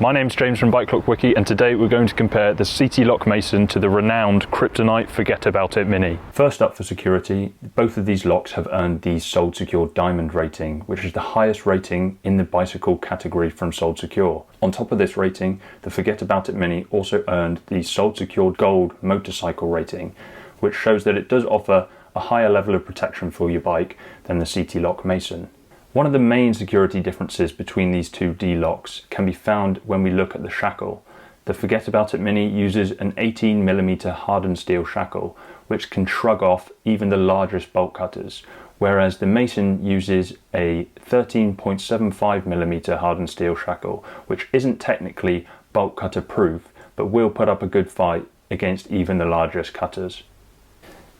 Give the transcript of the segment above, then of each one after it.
My name's James from Bike Clock Wiki, and today we're going to compare the Seatylock Mason to the Renowned Kryptonite Fahgettaboudit Mini. First up for security, both of these locks have earned the Sold Secure Diamond rating, which is the highest rating in the bicycle category from Sold Secure. On top of this rating, the Fahgettaboudit Mini also earned the Sold Secure Gold motorcycle rating, which shows that it does offer a higher level of protection for your bike than the Seatylock Mason. One of the main security differences between these two D-locks can be found when we look at the shackle. The Fahgettaboudit Mini uses an 18mm hardened steel shackle, which can shrug off even the largest bolt cutters, whereas the Mason uses a 13.75mm hardened steel shackle, which isn't technically bolt cutter proof, but will put up a good fight against even the largest cutters.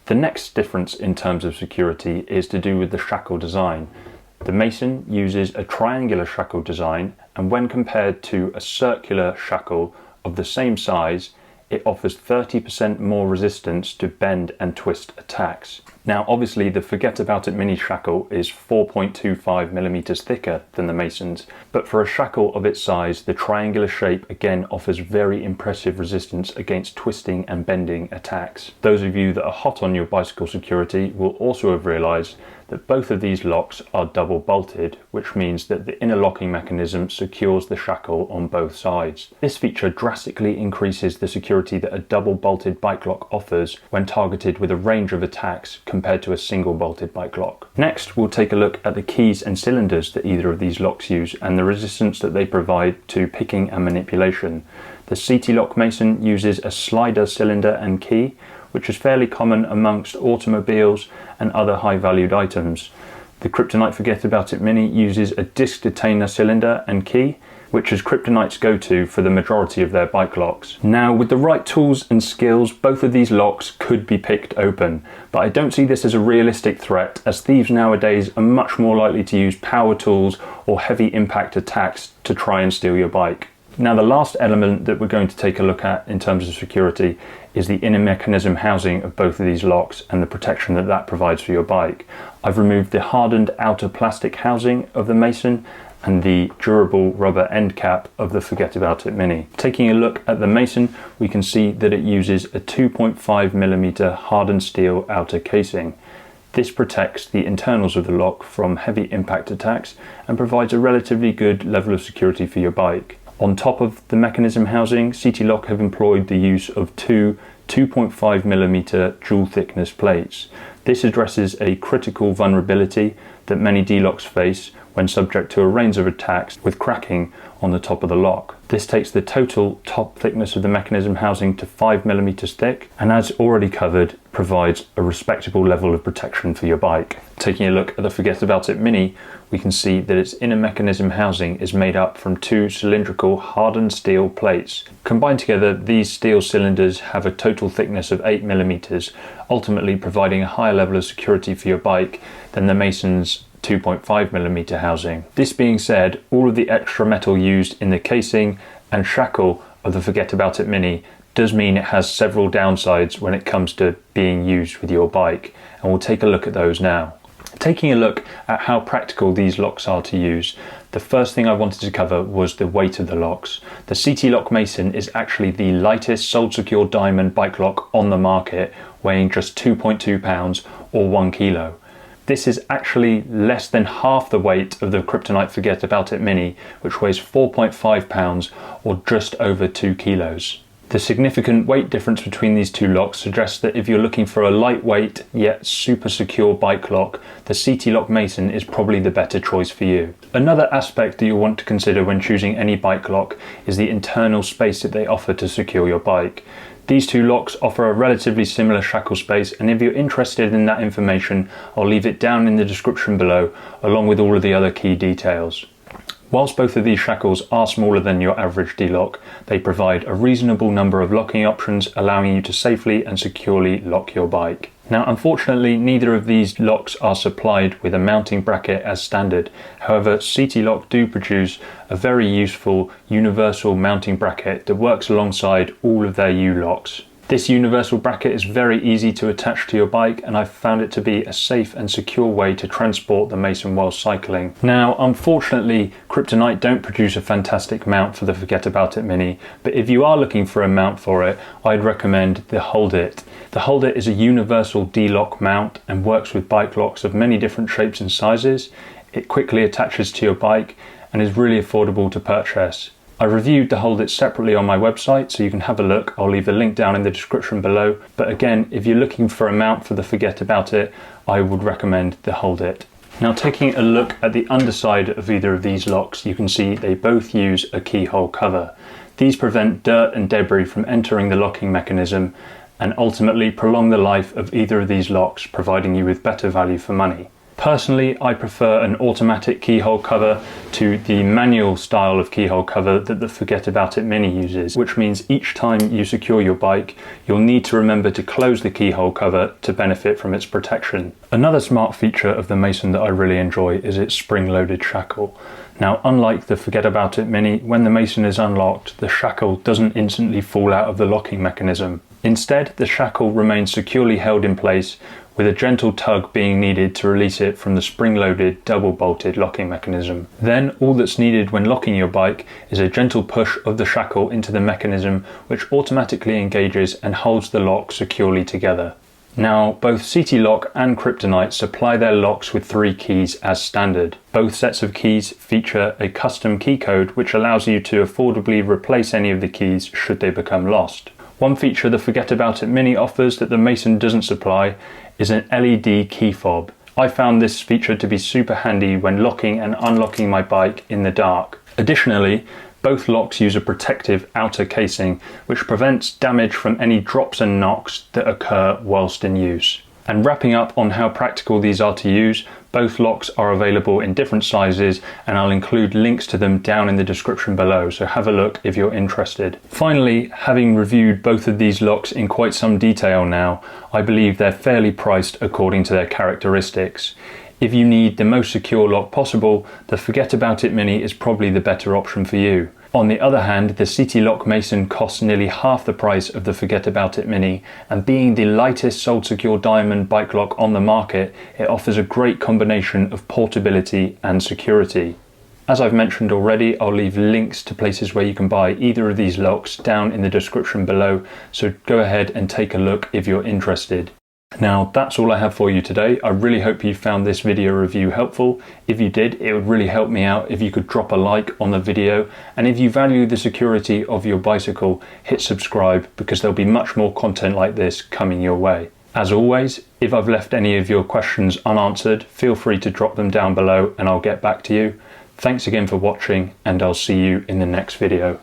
The next difference in terms of security is to do with the shackle design. The Mason uses a triangular shackle design, and when compared to a circular shackle of the same size, it offers 30% more resistance to bend and twist attacks. Now obviously the Fahgettaboudit Mini shackle is 4.25mm thicker than the Mason's, but for a shackle of its size, the triangular shape again offers very impressive resistance against twisting and bending attacks. Those of you that are hot on your bicycle security will also have realised that both of these locks are double bolted, which means that the inner locking mechanism secures the shackle on both sides. This feature drastically increases the security that a double bolted bike lock offers when targeted with a range of attacks compared to a single bolted bike lock. Next, we'll take a look at the keys and cylinders that either of these locks use and the resistance that they provide to picking and manipulation. The Seatylock Mason uses a slider cylinder and key, which is fairly common amongst automobiles and other high-valued items. The Kryptonite Fahgettaboudit Mini uses a disc detainer cylinder and key, which is Kryptonite's go-to for the majority of their bike locks. Now, with the right tools and skills, both of these locks could be picked open, but I don't see this as a realistic threat, as thieves nowadays are much more likely to use power tools or heavy impact attacks to try and steal your bike. Now, the last element that we're going to take a look at in terms of security is the inner mechanism housing of both of these locks and the protection that that provides for your bike. I've removed the hardened outer plastic housing of the Mason and the durable rubber end cap of the Fahgettaboudit Mini. Taking a look at the Mason, we can see that it uses a 2.5mm hardened steel outer casing. This protects the internals of the lock from heavy impact attacks and provides a relatively good level of security for your bike. On top of the mechanism housing, Seatylock have employed the use of two 2.5mm dual thickness plates. This addresses a critical vulnerability that many D-locks face when subject to a range of attacks with cracking on the top of the lock. This takes the total top thickness of the mechanism housing to 5mm thick, and as already covered, provides a respectable level of protection for your bike. Taking a look at the Fahgettaboudit Mini, we can see that its inner mechanism housing is made up from two cylindrical hardened steel plates. Combined together, these steel cylinders have a total thickness of 8mm, ultimately providing a higher level of security for your bike than the Mason's 2.5mm housing. This being said, all of the extra metal used in the casing and shackle of the Fahgettaboudit Mini does mean it has several downsides when it comes to being used with your bike, and we'll take a look at those now. Taking a look at how practical these locks are to use, the first thing I wanted to cover was the weight of the locks. The Seatylock Mason is actually the lightest Sold Secure Diamond bike lock on the market, weighing just 2.2 pounds or 1 kilo. This is actually less than half the weight of the Kryptonite Fahgettaboudit Mini, which weighs 4.5 pounds or just over 2 kilos. The significant weight difference between these two locks suggests that if you're looking for a lightweight yet super secure bike lock, the Seatylock Mason is probably the better choice for you. Another aspect that you'll want to consider when choosing any bike lock is the internal space that they offer to secure your bike. These two locks offer a relatively similar shackle space, and if you're interested in that information, I'll leave it down in the description below, along with all of the other key details. Whilst both of these shackles are smaller than your average D-lock, they provide a reasonable number of locking options, allowing you to safely and securely lock your bike. Now, unfortunately, neither of these locks are supplied with a mounting bracket as standard. However, Seatylock do produce a very useful universal mounting bracket that works alongside all of their U-locks. This universal bracket is very easy to attach to your bike, and I've found it to be a safe and secure way to transport the Mason while cycling. Now, unfortunately, Kryptonite don't produce a fantastic mount for the Fahgettaboudit Mini, but if you are looking for a mount for it, I'd recommend the Hardened. The Hardened is a universal D-lock mount and works with bike locks of many different shapes and sizes. It quickly attaches to your bike and is really affordable to purchase. I reviewed the Hardened separately on my website, so you can have a look. I'll leave a link down in the description below. But again, if you're looking for a mount for the Fahgettaboudit, I would recommend the Hardened. Now, taking a look at the underside of either of these locks, you can see they both use a keyhole cover. These prevent dirt and debris from entering the locking mechanism and ultimately prolong the life of either of these locks, providing you with better value for money. Personally, I prefer an automatic keyhole cover to the manual style of keyhole cover that the Fahgettaboudit Mini uses, which means each time you secure your bike, you'll need to remember to close the keyhole cover to benefit from its protection. Another smart feature of the Mason that I really enjoy is its spring-loaded shackle. Now, unlike the Fahgettaboudit Mini, when the Mason is unlocked, the shackle doesn't instantly fall out of the locking mechanism. Instead, the shackle remains securely held in place, with a gentle tug being needed to release it from the spring-loaded, double-bolted locking mechanism. Then, all that's needed when locking your bike is a gentle push of the shackle into the mechanism, which automatically engages and holds the lock securely together. Now, both Seatylock and Kryptonite supply their locks with 3 keys as standard. Both sets of keys feature a custom key code which allows you to affordably replace any of the keys should they become lost. One feature the Fahgettaboudit Mini offers that the Mason doesn't supply is an LED key fob. I found this feature to be super handy when locking and unlocking my bike in the dark. Additionally, both locks use a protective outer casing which prevents damage from any drops and knocks that occur whilst in use. And wrapping up on how practical these are to use, both locks are available in different sizes, and I'll include links to them down in the description below, so have a look if you're interested. Finally, having reviewed both of these locks in quite some detail now, I believe they're fairly priced according to their characteristics. If you need the most secure lock possible, the Fahgettaboudit Mini is probably the better option for you. On the other hand, the Seatylock Mason costs nearly half the price of the Fahgettaboudit Mini, and being the lightest sold secure diamond bike lock on the market, it offers a great combination of portability and security. As I've mentioned already, I'll leave links to places where you can buy either of these locks down in the description below, so go ahead and take a look if you're interested. Now, that's all I have for you today. I really hope you found this video review helpful. If you did, it would really help me out if you could drop a like on the video, and if you value the security of your bicycle, hit subscribe, because there'll be much more content like this coming your way. As always, if I've left any of your questions unanswered, feel free to drop them down below and I'll get back to you. Thanks again for watching, and I'll see you in the next video.